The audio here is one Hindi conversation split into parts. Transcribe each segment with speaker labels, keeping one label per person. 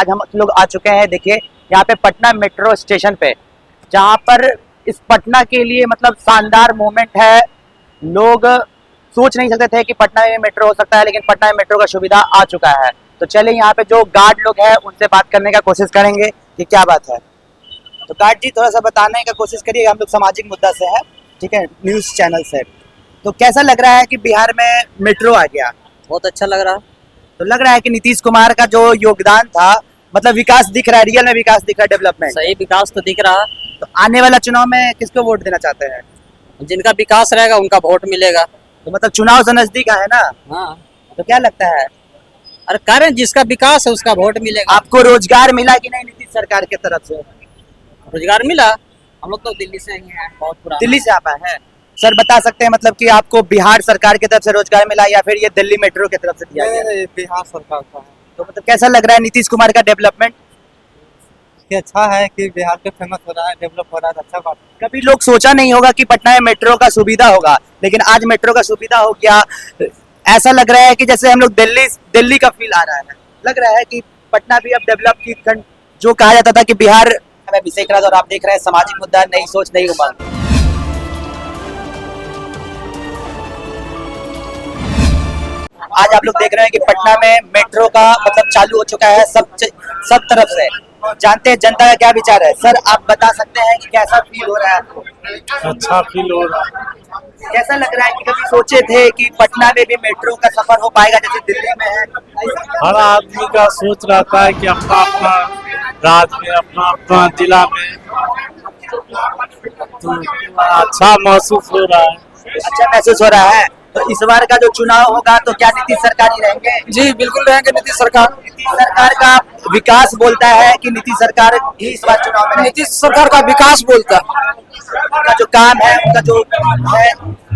Speaker 1: आज हम लोग आ चुके हैं, देखिए यहाँ पे पटना मेट्रो स्टेशन पे, जहाँ पर इस पटना के लिए मतलब शानदार मोमेंट है। लोग सोच नहीं सकते थे कि पटना में मेट्रो हो सकता है, लेकिन पटना में मेट्रो का सुविधा आ चुका है। तो चलिए यहाँ पे जो गार्ड लोग हैं उनसे बात करने का कोशिश करेंगे कि क्या बात है। तो गार्ड जी, थोड़ा सा बताने का कोशिश करिए, हम लोग सामाजिक मुद्दा से है, ठीक है, न्यूज़ चैनल से। तो कैसा लग रहा है कि बिहार में मेट्रो आ गया?
Speaker 2: बहुत अच्छा लग रहा है।
Speaker 1: तो लग रहा है कि नीतीश कुमार का जो योगदान था, मतलब विकास दिख रहा है, रियल में विकास दिख रहा है, डेवलपमेंट
Speaker 2: सही विकास तो दिख रहा है।
Speaker 1: तो आने वाला चुनाव में किसको वोट देना चाहते हैं?
Speaker 2: जिनका विकास रहेगा उनका वोट मिलेगा।
Speaker 1: तो मतलब चुनाव से नजदीक है ना,
Speaker 2: हाँ,
Speaker 1: तो क्या लगता है
Speaker 2: अरे कारण जिसका विकास है उसका वोट मिलेगा।
Speaker 1: आपको रोजगार मिला कि नहीं नीतीश सरकार की तरफ से?
Speaker 2: रोजगार मिला। हम लोग तो दिल्ली से ही हैं, बहुत पुराना।
Speaker 1: दिल्ली से आप आए हैं सर, बता सकते हैं मतलब कि आपको बिहार सरकार की तरफ से रोजगार मिला या फिर ये दिल्ली मेट्रो की तरफ से दिया गया?
Speaker 3: नहीं, बिहार सरकार का है।
Speaker 1: तो मतलब कैसा लग रहा है नीतीश कुमार का डेवलपमेंट?
Speaker 3: ये अच्छा है कि बिहार पे फेमस हो रहा है, डेवलप हो रहा है, अच्छा बात है।
Speaker 1: कभी लोग सोचा नहीं होगा कि पटना में मेट्रो का सुविधा होगा, लेकिन आज मेट्रो का सुविधा हो गया। ऐसा लग रहा है कि जैसे हम लोग दिल्ली का फील आ रहा है। लग रहा है कि पटना भी अब डेवलप की, जो कहा जाता था कि बिहार में अभिषेक राज, और आप देख रहे हैं सामाजिक मुद्दा, नई सोच नई उमंग। आज आप लोग देख रहे हैं कि पटना में मेट्रो का मतलब चालू हो चुका है सब तरफ से। जानते हैं जनता का क्या विचार है। सर, आप बता सकते हैं कि कैसा फील हो रहा है आपको?
Speaker 4: अच्छा फील हो रहा है।
Speaker 1: कैसा लग रहा है कि कभी सोचे थे कि पटना में भी मेट्रो का सफर हो पाएगा जैसे दिल्ली में है?
Speaker 4: हर आदमी का सोच रहता है कि अपना अपना राज्य में, अपना अपना जिला में, तो अच्छा महसूस हो रहा है।
Speaker 1: अच्छा महसूस हो रहा है। तो इस बार का जो चुनाव होगा तो क्या नीतीश सरकार ही रहेंगे?
Speaker 2: जी बिल्कुल रहेंगे नीतीश सरकार।
Speaker 1: नीतीश सरकार का विकास बोलता है कि नीतीश सरकार ही इस बार चुनाव में रहेगी?
Speaker 2: नीतीश सरकार का विकास बोलता है।
Speaker 1: उनका जो काम है, उनका जो है,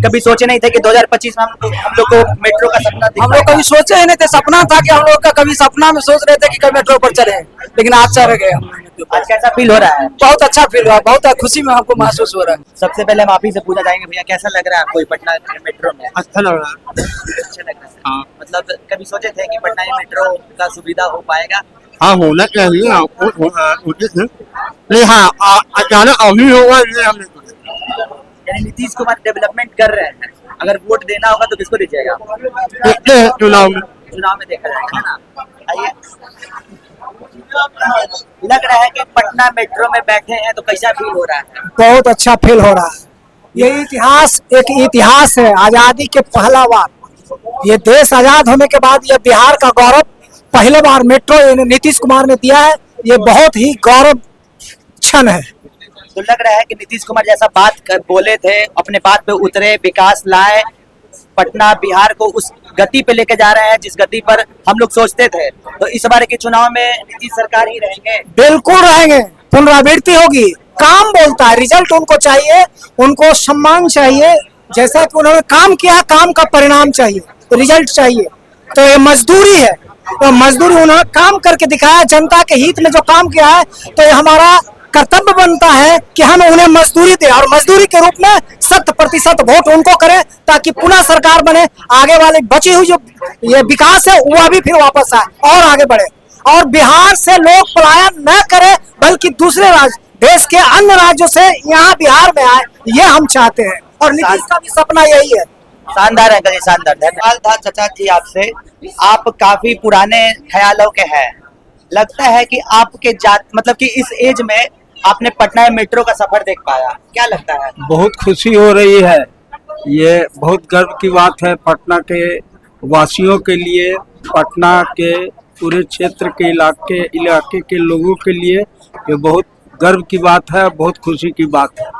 Speaker 1: कभी सोचे नहीं थे कि 2025 में हम लोग को मेट्रो का सपना
Speaker 2: हम लोग कभी सोचे ही नहीं थे। सपना था कि हम लोग का कभी सपना में सोच रहे थे कि कभी मेट्रो पर चले, लेकिन आज चढ़ गए हम।
Speaker 1: आज कैसा फील हो रहा है?
Speaker 2: बहुत अच्छा फील हुआ, बहुत खुशी में हमको महसूस हो रहा है।
Speaker 1: सबसे पहले हम आप ही से पूछना चाहेंगे, भैया कैसा लग रहा है आपको पटना मेट्रो में?
Speaker 4: अच्छा लग रहा है।
Speaker 1: अच्छा लग रहा है।
Speaker 4: हाँ।
Speaker 1: मतलब कभी सोचे थे कि पटना में मेट्रो का सुविधा हो पाएगा?
Speaker 4: हाँ, होना चाहिए। हाँ, अचानक अभी होगा ये हमने
Speaker 1: यानी नीतीश कुमार डेवलपमेंट कर रहे हैं। अगर वोट देना होगा तो किसको दीजिएगा?
Speaker 4: देखते हैं चुनाव में।
Speaker 1: चुनाव में देखा जाएगा, है ना? आइए, लग रहा है कि पटना मेट्रो में बैठे हैं तो कैसा फील हो रहा है?
Speaker 5: बहुत अच्छा फील हो रहा है। ये इतिहास एक इतिहास है, आजादी के पहला बार ये देश आजाद होने के बाद ये बिहार का गौरव पहले बार मेट्रो नीतीश कुमार ने दिया है। ये बहुत ही गौरव क्षण है।
Speaker 1: तो लग रहा है कि नीतीश कुमार जैसा बोले थे, अपने बात पे उतरे, विकास लाए, पटना बिहार को उस गति पे लेके जा रहे हैं जिस गति पर हम लोग सोचते थे। तो इस बार के चुनाव में नीतीश सरकार ही रहेंगे?
Speaker 5: बिल्कुल रहेंगे। पुनरावृत्ति होगी। काम बोलता है, रिजल्ट उनको चाहिए, उनको सम्मान चाहिए। जैसा कि उन्होंने काम किया, काम का परिणाम चाहिए, रिजल्ट चाहिए। तो ये मजदूरी है, तो मजदूरी उन्होंने काम करके दिखाया, जनता के हित में जो काम किया है। तो ये हमारा कर्तव्य बनता है कि हम उन्हें मजदूरी दें, और मजदूरी के रूप में 100% वोट उनको करें, ताकि पुनः सरकार बने। आगे वाले बची हुई जो ये विकास है वो अभी फिर वापस आए और आगे बढ़े, और बिहार से लोग पलायन न करें, बल्कि दूसरे राज्य, देश के अन्य राज्यों से यहाँ बिहार में आए, ये हम चाहते हैं। और नीतीश का भी सपना यही है।
Speaker 1: शानदार है, कभी शानदार। धन्यवाद था चाचा जी आपसे। आप काफी पुराने ख्यालों के हैं। लगता है कि आपके मतलब कि इस एज में आपने पटना में मेट्रो का सफर देख पाया, क्या लगता है?
Speaker 4: बहुत खुशी हो रही है। ये बहुत गर्व की बात है पटना के वासियों के लिए, पटना के पूरे क्षेत्र के इलाके के लोगों के लिए ये बहुत गर्व की बात है, बहुत खुशी की बात है।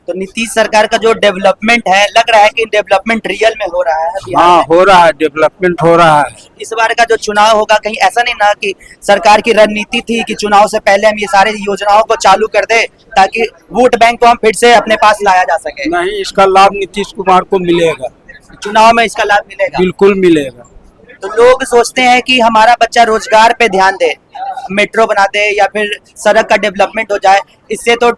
Speaker 1: तो नीतीश सरकार का जो डेवलपमेंट है, लग रहा है कि डेवलपमेंट रियल में हो रहा है?
Speaker 4: हाँ, हो रहा है, डेवलपमेंट हो रहा है।
Speaker 1: इस बार का जो चुनाव होगा, कहीं ऐसा नहीं ना कि सरकार की रणनीति थी कि चुनाव से पहले हम ये सारी योजनाओं को चालू कर दे ताकि वोट बैंक को हम फिर से अपने पास लाया जा सके?
Speaker 4: नहीं, इसका लाभ नीतीश कुमार को मिलेगा।
Speaker 1: चुनाव में इसका लाभ मिलेगा?
Speaker 4: बिल्कुल मिलेगा।
Speaker 1: तो लोग सोचते हैं कि हमारा बच्चा रोजगार पे ध्यान दे, मेट्रो बना दे या फिर सड़क का डेवलपमेंट हो जाए। इससे तो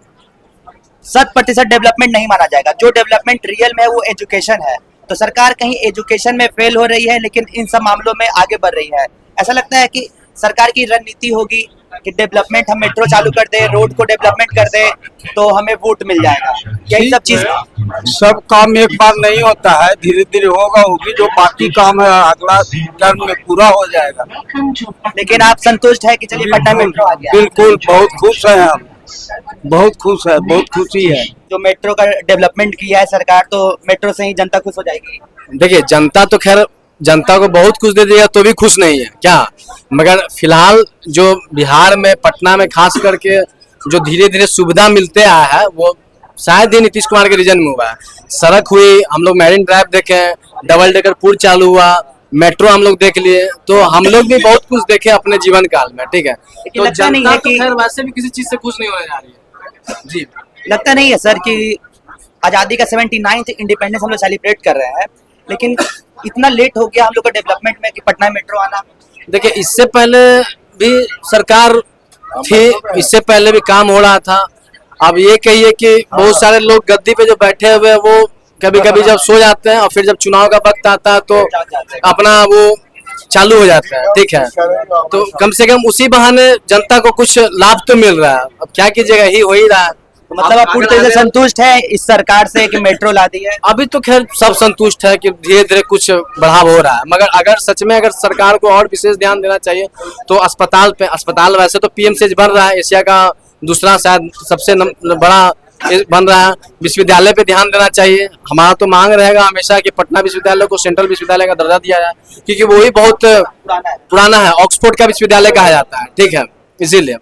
Speaker 1: 100% डेवलपमेंट नहीं माना जाएगा। जो डेवलपमेंट रियल में है वो एजुकेशन है। तो सरकार कहीं एजुकेशन में फेल हो रही है, लेकिन इन सब मामलों में आगे बढ़ रही है। ऐसा लगता है कि सरकार की रणनीति होगी कि डेवलपमेंट, हम मेट्रो चालू कर दे, रोड को डेवलपमेंट कर दे, तो हमें वोट मिल जाएगा, यही सब चीज।
Speaker 4: सब काम एक बार नहीं होता है, धीरे धीरे होगा, होगी जो बाकी काम है अगला टर्म में पूरा हो जाएगा।
Speaker 1: लेकिन आप संतुष्ट है कि चलिए पटना मेट्रो आ गया?
Speaker 4: बिल्कुल, बहुत खुश हैं हम, बहुत खुश है, बहुत खुशी है।
Speaker 1: जो मेट्रो का डेवलपमेंट किया है सरकार, तो मेट्रो से ही जनता खुश हो जाएगी।
Speaker 6: देखिए, जनता तो खैर जनता को बहुत कुछ दे दिया तो भी खुश नहीं है क्या, मगर फिलहाल जो बिहार में पटना में खास करके जो धीरे धीरे सुविधा मिलते आया है वो शायद ही नीतीश कुमार के रीजन में हुआ है। सड़क हुई, हम लोग मैरिन ड्राइव देखे, डबल डेकर पुल चालू हुआ, मेट्रो हम लोग देख लिए, तो हम लोग भी बहुत कुछ देखे अपने जीवन काल में, ठीक है।
Speaker 1: लेकिन
Speaker 6: तो
Speaker 1: लगता नहीं
Speaker 6: जनता
Speaker 1: है
Speaker 6: तो
Speaker 1: कि
Speaker 6: खैर वैसे भी किसी चीज से खुश नहीं होने जा रही है जी।
Speaker 1: लगता नहीं है सर कि आजादी का 79th इंडिपेंडेंस हम लोग सेलिब्रेट कर रहे हैं, लेकिन इतना लेट हो गया हम लोग का डेवलपमेंट में कि पटना मेट्रो आना।
Speaker 6: देखिए, इससे पहले भी सरकार थी, इससे पहले भी काम हो रहा था। अब ये कहिए कि बहुत सारे लोग गद्दी पे जो बैठे हुए हैं वो कभी कभी जब सो जाते हैं और फिर जब चुनाव का वक्त आता है तो अपना वो चालू हो जाता है, ठीक है। तो कम से कम उसी बहाने जनता को कुछ लाभ तो मिल रहा है। अब क्या कीजिएगा, ही हो ही रहा है।
Speaker 1: तो मतलब आप पूरी तरह से संतुष्ट है इस सरकार से कि मेट्रो ला दी है?
Speaker 6: अभी तो खैर सब संतुष्ट है कि धीरे धीरे कुछ बढ़ाव हो रहा है, मगर अगर सच में अगर सरकार को और विशेष ध्यान देना चाहिए तो अस्पताल वैसे तो पीएमसीएच बन रहा है, एशिया का दूसरा शायद सबसे बड़ा बन रहा है। विश्वविद्यालय पे ध्यान देना चाहिए। हमारा तो मांग रहेगा हमेशा कि पटना विश्वविद्यालय को सेंट्रल विश्वविद्यालय का दर्जा दिया जाए, क्योंकि वो ही बहुत पुराना है, ऑक्सफोर्ड का विश्वविद्यालय कहा जाता है, ठीक है, इसीलिए।